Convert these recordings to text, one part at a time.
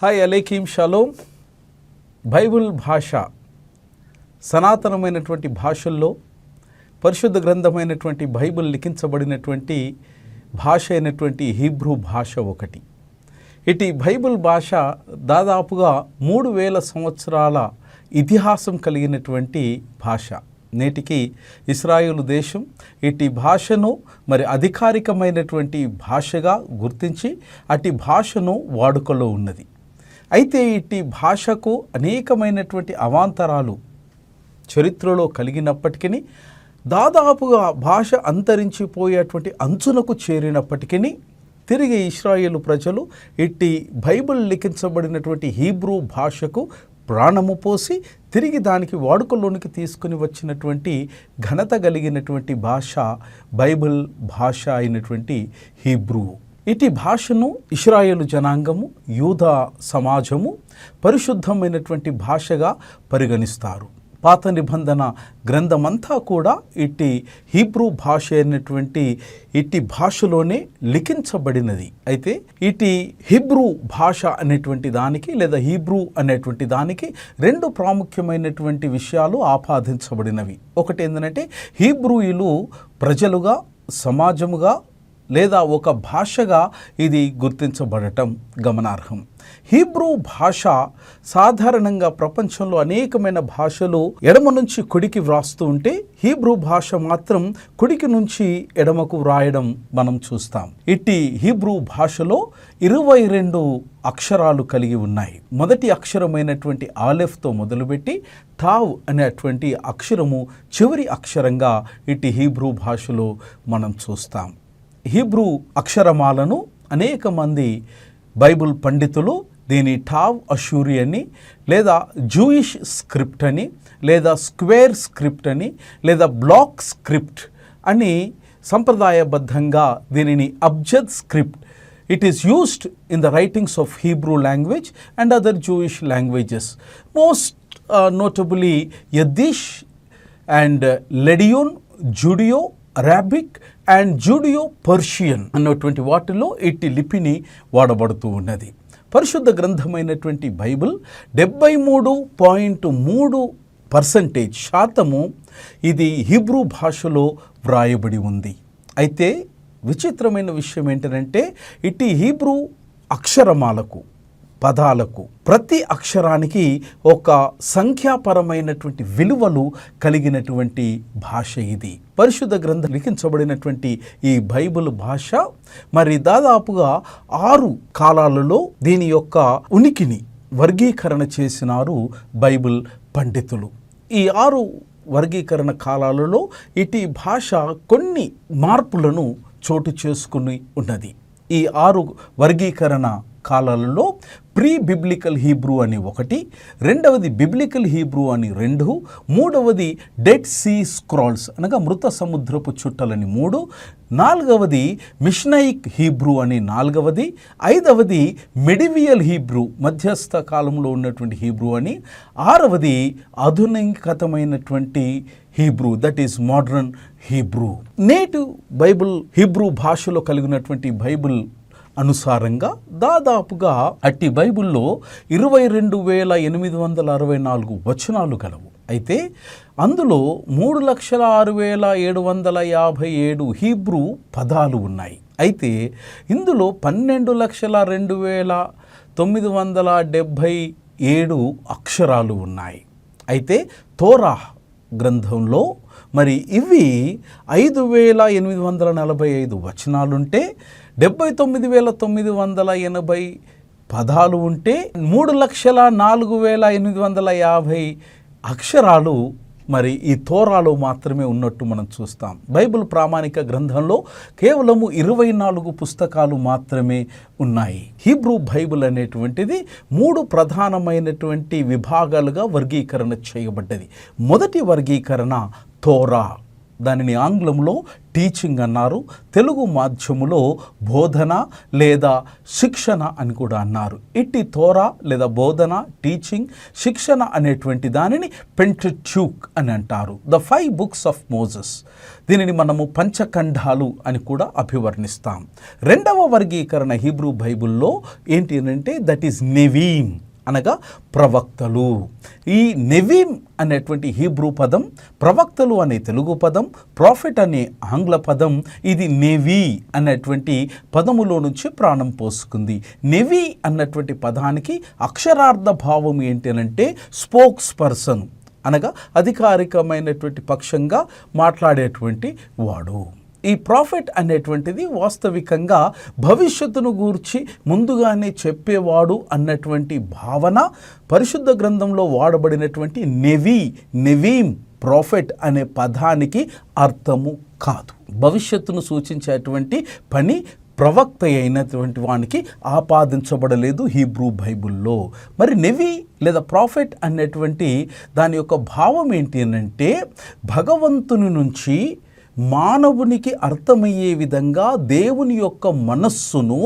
Hi అలైకీం shalom. Bible భాష సనాతనమైనటువంటి భాషల్లో పరిశుద్ధ గ్రంథమైనటువంటి బైబిల్ లిఖించబడినటువంటి భాష అయినటువంటి హీబ్రూ భాష ఒకటి. ఇటు బైబిల్ భాష దాదాపుగా 3000 సంవత్సరాల ఇతిహాసం కలిగినటువంటి భాష. నేటికి ఇశ్రాయేలు దేశం ఇటు భాషను అధికారికమైనటువంటి భాషగా గుర్తించి అటు భాషను వాడుకలో ఉన్నది. అయితే ఇటు భాషకు అనేకమైనటువంటి అవాంతరాలు చరిత్రలో కలిగినప్పటికీ, దాదాపుగా భాష అంతరించిపోయేటువంటి అంచునకు చేరినప్పటికీ తిరిగి ఇశ్రాయేలు ప్రజలు ఇట్టి బైబిల్ లిఖించబడినటువంటి హీబ్రూ భాషకు ప్రాణము పోసి తిరిగి దానికి వాడుకలోనికి తీసుకుని వచ్చినటువంటి ఘనత కలిగినటువంటి భాష బైబిల్ భాష అయినటువంటి హీబ్రూ. ఇటు భాషను ఇశ్రాయేలు జనాంగము, యూదా సమాజము పరిశుద్ధమైనటువంటి భాషగా పరిగణిస్తారు. పాత నిబంధన గ్రంథమంతా కూడా ఇట్టి హీబ్రూ భాష అయినటువంటి ఇట్టి భాషలోనే లిఖించబడినది. అయితే ఇటు హీబ్రూ భాష అనేటువంటి దానికి లేదా హీబ్రూ అనేటువంటి దానికి 2 ప్రాముఖ్యమైనటువంటి విషయాలు ఆపాదించబడినవి. ఒకటి ఏంటంటే, హీబ్రూయులు ప్రజలుగా, సమాజముగా లేదా ఒక భాషగా ఇది గుర్తించబడటం గమనార్హం. హీబ్రూ భాష సాధారణంగా ప్రపంచంలో అనేకమైన భాషలు ఎడమ నుంచి కుడికి వ్రాస్తూ ఉంటే, హీబ్రూ భాష మాత్రం కుడికి నుంచి ఎడమకు వ్రాయడం మనం చూస్తాం. ఇట్టి హీబ్రూ భాషలో 22 అక్షరాలు కలిగి ఉన్నాయి. మొదటి అక్షరమైనటువంటి ఆలెఫ్తో మొదలుపెట్టి టావ్ అనేటువంటి అక్షరము చివరి అక్షరంగా ఇట్టి హీబ్రూ భాషలో మనం చూస్తాం. హీబ్రూ అక్షరమాలను అనేక మంది బైబిల్ పండితులు దీని టావ్ అషూరి అని, లేదా జూయిష్ స్క్రిప్ట్ అని, లేదా స్క్వేర్ స్క్రిప్ట్ అని, లేదా బ్లాక్ స్క్రిప్ట్ అని సంప్రదాయబద్ధంగా దీనిని abjad script. It is used in the writings of Hebrew language and other Jewish languages. Most notably Yiddish and Ladino, Judeo Arabic and Judeo Persian అన్నటువంటి వాటిలో ఇట్టి లిపిని వాడబడుతూ ఉన్నది. పరిశుద్ధ గ్రంథమైనటువంటి బైబిల్ 73.3% ఇది హీబ్రూ భాషలో వ్రాయబడి ఉంది. అయితే విచిత్రమైన విషయం ఏంటంటే, ఇట్టి హీబ్రూ అక్షరమాలకు, పదాలకు ప్రతి అక్షరానికి ఒక సంఖ్యాపరమైనటువంటి విలువలు కలిగినటువంటి భాష ఇది. పరిశుద్ధ గ్రంథం లిఖించబడినటువంటి ఈ బైబిల్ భాష దాదాపుగా 6 కాలాలలో దీని యొక్క ఉనికిని వర్గీకరణ చేసినారు బైబిల్ పండితులు. ఈ 6 వర్గీకరణ కాలాలలో ఇటు భాష కొన్ని మార్పులను చోటు చేసుకుని ఉన్నది. ఈ 6 వర్గీకరణ కాలాలలో ప్రీ బిబ్లికల్ హీబ్రూ అని 1, రెండవది బిబ్లికల్ హీబ్రూ అని 2, మూడవది డెడ్ సీ స్క్రాల్స్ అనగా మృత సముద్రపు చుట్టలని 3, నాలుగవది మిష్నయిక్ హీబ్రూ అని 4వది, 5వది మెడివియల్ హీబ్రూ మధ్యస్థ కాలంలో ఉన్నటువంటి హీబ్రూ అని, 6వది ఆధునికతమైనటువంటి Hebrew, that is modern Hebrew. నేటి బైబిల్ హీబ్రూ భాషలో కలిగినటువంటి బైబిల్ అనుసారంగా దాదాపుగా అట్టి బైబిల్లో 22,864 వచనాలు గలవు. అయితే అందులో 3,06,757 హీబ్రూ పదాలు ఉన్నాయి. అయితే ఇందులో 12,02,977 అక్షరాలు ఉన్నాయి. అయితే తోరా గ్రంథంలో ఇవి 5,845 వచనాలుంటే, 79,980 పదాలు ఉంటే, 3,04,850 అక్షరాలు ఈ తోరాలో మాత్రమే ఉన్నట్టు మనం చూస్తాం. బైబిల్ ప్రామాణిక గ్రంథంలో కేవలము 24 పుస్తకాలు మాత్రమే ఉన్నాయి. హీబ్రూ బైబిల్ అనేటువంటిది 3 ప్రధానమైనటువంటి విభాగాలుగా వర్గీకరణ చేయబడ్డది. మొదటి వర్గీకరణ తోరా, దానిని ఆంగ్లంలో టీచింగ్ అన్నారు, తెలుగు మాధ్యములో బోధన లేదా శిక్షణ అని కూడా అన్నారు. ఇట్టి తోరా లేదా బోధన, టీచింగ్, శిక్షణ అనేటువంటి దానిని పెంటెట్యూక్ అని అంటారు. The 5 books of Moses. దీనిని మనము పంచఖండాలు అని కూడా అభివర్ణిస్తాం. రెండవ వర్గీకరణ హీబ్రూ బైబిల్లో ఏంటి అంటే దట్ ఈస్ నెవీమ్ అనగా ప్రవక్తలు. ఈ నెవీమ్ అనేటువంటి హీబ్రూ పదం, ప్రవక్తలు అనే తెలుగు పదం, ప్రాఫిట్ అనే ఆంగ్ల పదం, ఇది నెవీ అనేటువంటి పదములో నుంచి ప్రాణం పోసుకుంది. నెవీ అన్నటువంటి పదానికి అక్షరార్థ భావం ఏంటి అంటే స్పోక్స్ పర్సన్ అనగా అధికారికమైనటువంటి పక్షంగా మాట్లాడేటువంటి వాడు. ఈ ప్రాఫిట్ అనేటువంటిది వాస్తవికంగా భవిష్యత్తును గూర్చి ముందుగానే చెప్పేవాడు అన్నటువంటి భావన పరిశుద్ధ గ్రంథంలో వాడబడినటువంటి నెవీమ్ ప్రాఫిట్ అనే పదానికి అర్థము కాదు. భవిష్యత్తును సూచించేటువంటి పని ప్రవక్త అయినటువంటి వానికి ఆపాదించబడలేదు హీబ్రూ బైబిల్లో. మరి నెవీ లేదా ప్రాఫిట్ అనేటువంటి దాని యొక్క భావం ఏంటి అంటే భగవంతుని నుంచి మానవునికి అర్థమయ్యే విధంగా దేవుని యొక్క మనస్సును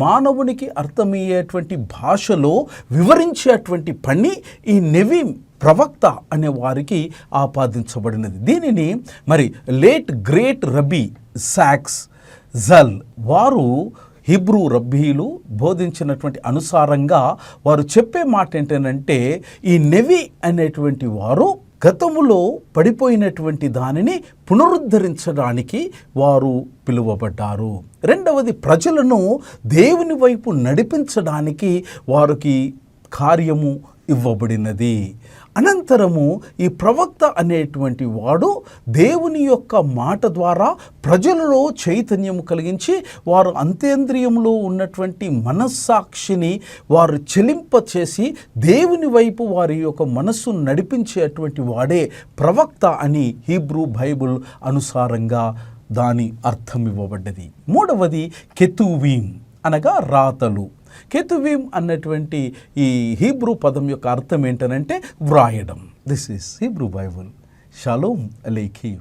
మానవునికి అర్థమయ్యేటువంటి భాషలో వివరించేటువంటి పని ఈ నెవీమ్ ప్రవక్త అనే వారికి ఆపాదించబడినది. దీనిని మరి late great rabi socks Jal వారు హీబ్రూ రబ్బీలు బోధించినటువంటి అనుసారంగా వారు చెప్పే మాట ఏంటంటే ఈ నెవీ అనేటువంటి వారు గతములో పడిపోయినటువంటి దానిని పునరుద్ధరించడానికి వారు పిలువబడ్డారు. రెండవది ప్రజలను దేవుని వైపు నడిపించడానికి వారికి కార్యము ఇవ్వబడినది. అనంతరము ఈ ప్రవక్త అనేటువంటి వాడు దేవుని యొక్క మాట ద్వారా ప్రజలలో చైతన్యము కలిగించి వారు అంతేంద్రియంలో ఉన్నటువంటి మనస్సాక్షిని వారు చెలింపచేసి దేవుని వైపు వారి యొక్క మనస్సును నడిపించేటువంటి వాడే ప్రవక్త అని హీబ్రూ బైబిల్ అనుసారంగా దాని అర్థం ఇవ్వబడ్డది. మూడవది కెతూవీం అనగా రాతలు. కెతువీం అన్నటువంటి ఈ హీబ్రూ పదం యొక్క అర్థం ఏంటనంటే వ్రాయడం. This is Hebrew Bible. Shalom అలైకుం.